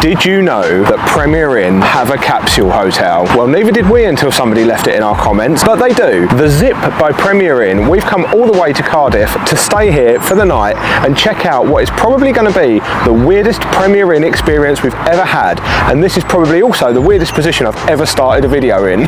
Did you know that Premier Inn have a capsule hotel? Well, neither did we until somebody left it in our comments, but they do. The Zip by Premier Inn. We've come all the way to Cardiff to stay here for the night and check out what is probably going to be the weirdest Premier Inn experience we've ever had. And this is probably also the weirdest position I've ever started a video in.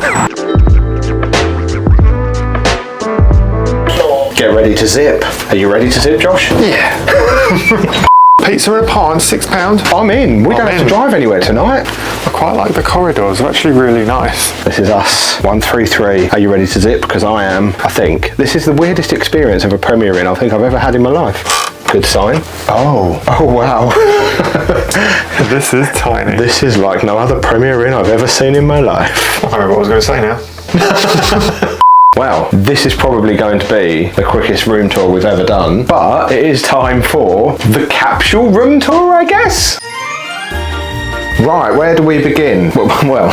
Get ready to zip. Are you ready to zip, Josh? Yeah. Pizza and a pint, £6. I'm in. We don't have to drive anywhere tonight. I quite like the corridors. They're actually really nice. This is us. 133. Are you ready to zip? Because I am. I think this is the weirdest experience of a Premier Inn I think I've ever had in my life. Good sign. Oh wow. This is tiny. This is like no other Premier Inn I've ever seen in my life. I don't know what I was going to say now. Well, this is probably going to be the quickest room tour we've ever done, but it is time for the capsule room tour, I guess? Right, where do we begin? Well,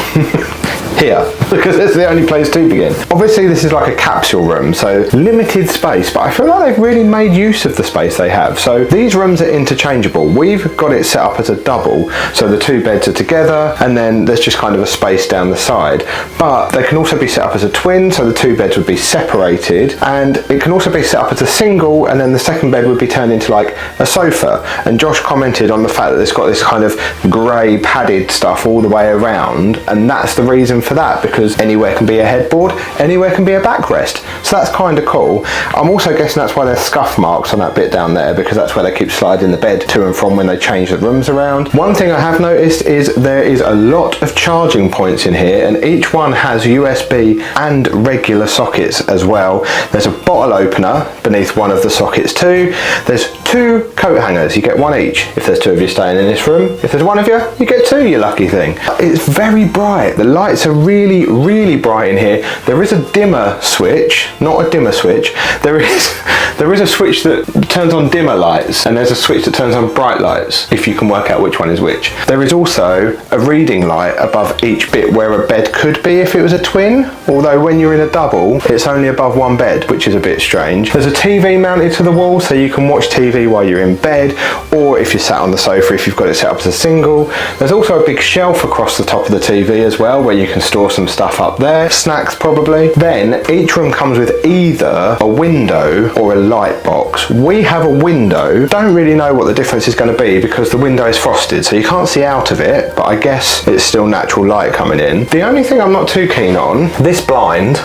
here, because it's the only place to begin. Obviously this is like a capsule room, so limited space, but I feel like they've really made use of the space they have. So these rooms are interchangeable. We've got it set up as a double, so the two beds are together, and then there's just kind of a space down the side. But they can also be set up as a twin, so the two beds would be separated, and it can also be set up as a single, and then the second bed would be turned into like a sofa. And Josh commented on the fact that it's got this kind of grey padded stuff all the way around, and that's the reason for that, because anywhere can be a headboard, anywhere can be a backrest, so that's kind of cool. I'm also guessing that's why there's scuff marks on that bit down there, because that's where they keep sliding the bed to and from when they change the rooms around. One thing I have noticed is there is a lot of charging points in here, and each one has USB and regular sockets as well. There's a bottle opener beneath one of the sockets too. There's two coat hangers, you get one each if there's two of you staying in this room. If there's one of you, you get two, you lucky thing. It's very bright. The lights are really bright in here. There is a dimmer switch, not a dimmer switch. There is a switch that turns on dimmer lights, and there's a switch that turns on bright lights, if you can work out which one is which. There is also a reading light above each bit where a bed could be if it was a twin, although when you're in a double, it's only above one bed, which is a bit strange. There's a TV mounted to the wall, so you can watch TV while you're in bed, or if you're sat on the sofa, if you've got it set up as a single. There's also a big shelf across the top of the TV as well, where you can store some stuff up there, snacks probably. Then each room comes with either a window or a light box. We have a window. Don't really know what the difference is going to be because the window is frosted, so you can't see out of it, but I guess it's still natural light coming in. The only thing I'm not too keen on, this blind,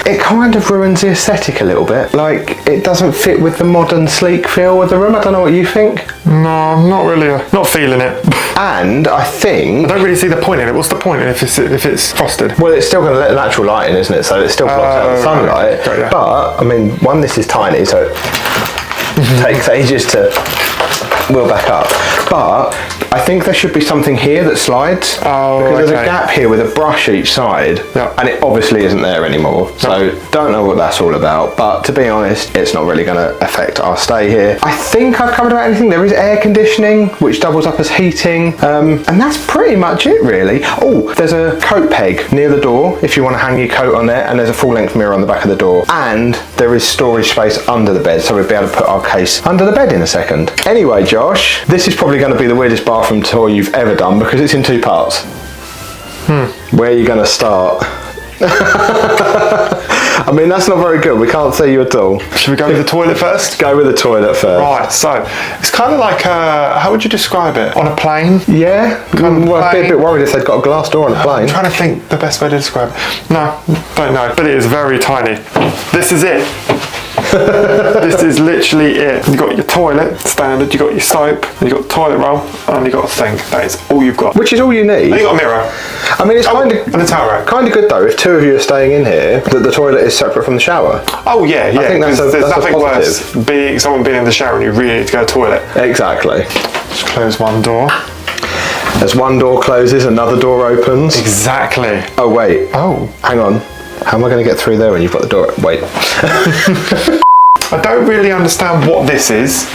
it kind of ruins the aesthetic a little bit. Like, it doesn't fit with the modern sleek feel of the room. I don't know what you think. No, I'm not really, not feeling it. And I think... I don't really see the point in it. What's the point in it if it's frosted? Well, it's still going to let the natural light in, isn't it? So it still blocks out the sunlight. Right, yeah. But, I mean, one, this is tiny, so it takes ages to wheel back up. But I think there should be something here that slides. Oh, because there's a gap here with a brush each side. Yep. And it obviously isn't there anymore. So don't know what that's all about. But to be honest, it's not really going to affect our stay here. I think I've covered about anything. There is air conditioning, which doubles up as heating. And that's pretty much it, really. Oh, there's a coat peg near the door if you want to hang your coat on there. And there's a full-length mirror on the back of the door. And there is storage space under the bed. So we'll be able to put our case under the bed in a second. Anyway, Josh, this is probably going to be the weirdest bathroom tour you've ever done because it's in two parts. Where are you going to start? I mean, that's not very good. We can't see you at all. Should we go with the toilet first? Go with the toilet first. Right, so it's kind of like, how would you describe it? On a plane? Yeah. Well, I'd be a bit worried if they'd got a glass door on a plane. I'm trying to think the best way to describe it. No, don't know, but it is very tiny. This is it. This is literally it. You've got your toilet, standard, you've got your soap, you've got toilet roll, and you've got a sink. That is all you've got. Which is all you need. And you've got a mirror. I mean, it's kind of good though, if two of you are staying in here, that the toilet is separate from the shower. Oh yeah, yeah. I think that's there's nothing worse someone being in the shower and you really need to go to the toilet. Exactly. Just close one door. As one door closes, another door opens. Exactly. Oh wait. Oh. Hang on. How am I going to get through there when you've got the door? Wait. I don't really understand what this is.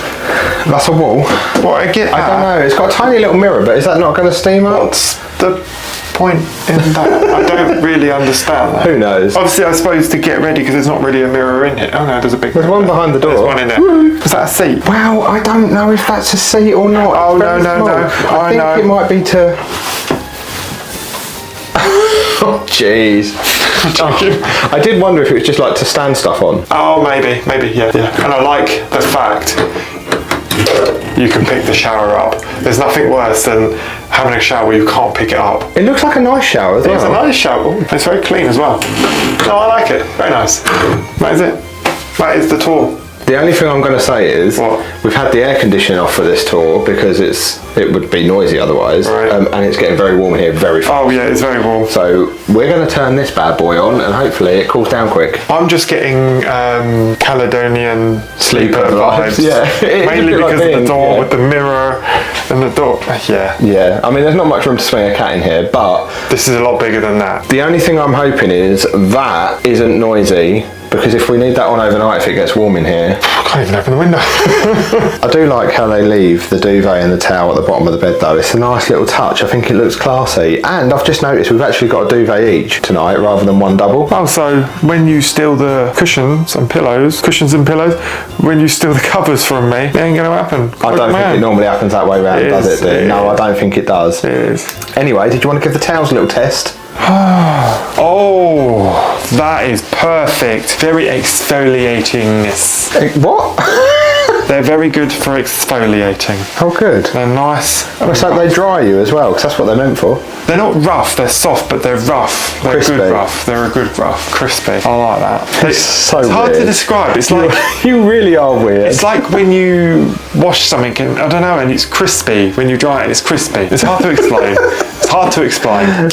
That's a wall. Well, I get that. I don't know. It's got a tiny little mirror, but is that not going to steam up? What's the point in that? I don't really understand that. Who knows? Obviously, I suppose to get ready because there's not really a mirror in here. Oh no, there's a big. There's one behind the door. There's one in there. Is that a seat? Well, I don't know if that's a seat or not. Oh, It's no, very no, small. no. I think know. it might be to... Oh, jeez. I did wonder if it was just like to stand stuff on. Oh, maybe, yeah. And I like the fact you can pick the shower up. There's nothing worse than having a shower where you can't pick it up. It looks like a nice shower as well. It's a nice shower. It's very clean as well. No, I like it. Very nice. That is it. That is the tour. The only thing I'm going to say is What? we've had the air conditioning off for this tour because it would be noisy otherwise, Right. and it's getting very warm here very fast. Oh yeah, it's very warm. So we're going to turn this bad boy on and hopefully it cools down quick. I'm just getting Caledonian sleeper vibes. Yeah. It is Mainly a bit like because of the being- door yeah. with the mirror and the door. Yeah. Yeah, I mean there's not much room to swing a cat in here, but This is a lot bigger than that. the only thing I'm hoping is that isn't noisy, because if we need that on overnight if it gets warm in here. I can't even open the window. I do like how they leave the duvet and the towel at the bottom of the bed though. It's a nice little touch. I think it looks classy. And I've just noticed we've actually got a duvet each tonight rather than one double. Oh, so when you steal the cushions and pillows, when you steal the covers from me, it ain't going to happen. I don't think it normally happens that way round, It does is, it? it No, I is. don't think it does. It is. Anyway, did you want to give the towels a little test? Oh, that is perfect. Very exfoliatingness. What? They're very good for exfoliating. Oh, good. They're nice. It's like they dry you as well, because that's what they're meant for. They're not rough, they're soft, but they're rough. They're Crispy. good rough. They're a good rough. Crispy. I like that. It's so It's hard to weird. describe. It's like You really are weird. it's like when you wash something and I don't know, and it's crispy. When you dry it, it's crispy. It's hard to explain. It's hard to explain.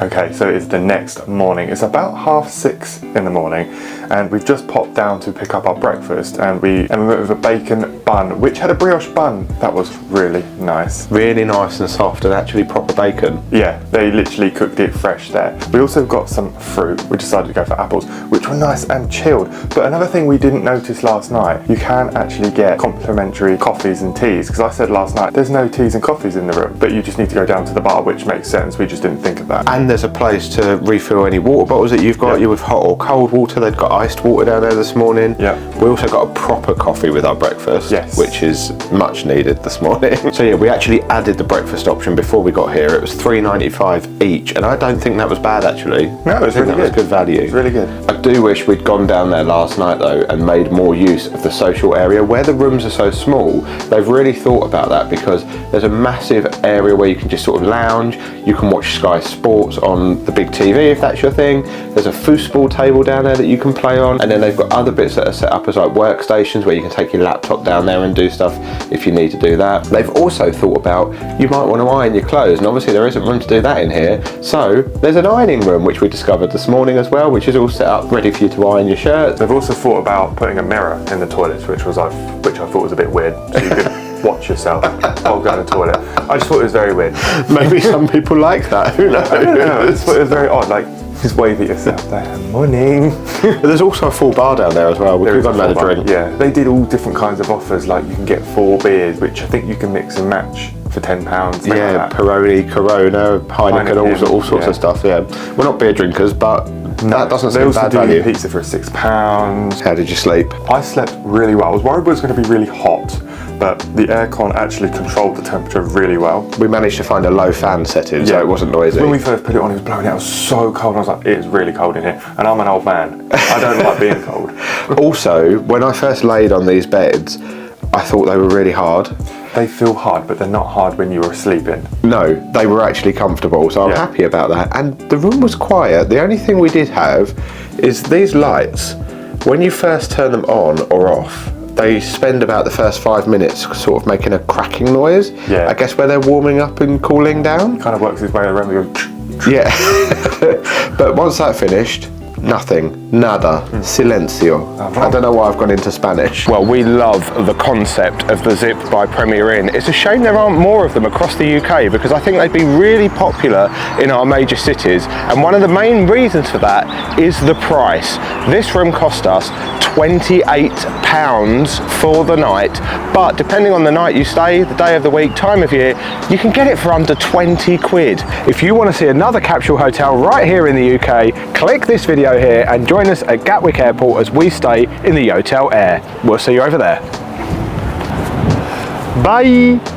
Okay, so it's the next morning. It's about 6:30 in the morning, and we've just popped down to pick up our breakfast, and we went with a bacon bun, which had a brioche bun. That was really nice. really nice and soft and actually proper bacon. Yeah, they literally cooked it fresh there. We also got some fruit. We decided to go for apples, which were nice and chilled. But another thing we didn't notice last night, you can actually get complimentary coffees and teas, because I said last night, there's no teas and coffees in the room, but you just need to go down to the bar, which makes sense. We just didn't think of that. And there's a place to refill any water bottles that you've got. Yeah. You with hot or cold water. They've got iced water down there this morning. Yeah. We also got a proper coffee with our breakfast, Yes. which is much needed this morning. So yeah, we actually added the breakfast option before we got here. It was $3.95 each, and I don't think that was bad actually. No, it was I think really that was good. good value. It's really good. I do wish we'd gone down there last night though and made more use of the social area. Where the rooms are so small, they've really thought about that, because there's a massive area where you can just sort of lounge. You can watch Sky Sports on the big TV if that's your thing. There's a foosball table down there that you can play on, and then they've got other bits that are set up as like workstations where you can take your laptop down there and do stuff if you need to do that. They've also thought about, you might want to iron your clothes, and obviously there isn't room to do that in here, so there's an ironing room which we discovered this morning as well, which is all set up ready for you to iron your shirt. They've also thought about putting a mirror in the toilets, which I thought was a bit weird. So you could watch yourself while going to the toilet. I just thought it was very weird. Maybe some people like that, who knows? I don't know. I just thought it was very odd. Like, just wave at yourself there. Morning. But there's also a full bar down there as well. We could have gone and had a drink. Yeah, they did all different kinds of offers. Like, you can get 4 beers, which I think you can mix and match for £10. Yeah, like that. Peroni, Corona, Heineken, all sorts yeah. of stuff. Yeah, we're not beer drinkers, but that doesn't They seem also bad do value. pizza for £6. How did you sleep? I slept really well. I was worried it was going to be really hot, but the aircon actually controlled the temperature really well. We managed to find a low fan setting, so it wasn't noisy. When we first put it on, it was blowing out. It was so cold. I was like, it's really cold in here. And I'm an old man. I don't like being cold. Also, when I first laid on these beds, I thought they were really hard. They feel hard, but they're not hard when you were sleeping. No, they were actually comfortable, so I'm Yeah. happy about that. And the room was quiet. The only thing we did have is these lights. When you first turn them on or off, they spend about the first 5 minutes sort of making a cracking noise. Yeah. I guess where they're warming up and cooling down. Kind of works its way around. We go, Yeah. But once that finished, Nothing. Nada. Silencio. I don't know why I've gone into Spanish. Well, we love the concept of the Zip by Premier Inn. It's a shame there aren't more of them across the UK because I think they'd be really popular in our major cities. And one of the main reasons for that is the price. This room cost us £28 for the night, but depending on the night you stay, the day of the week, time of year, you can get it for under 20 quid. If you want to see another capsule hotel right here in the UK, click this video here and join us at Gatwick Airport as we stay in the Hotel Air. We'll see you over there. Bye!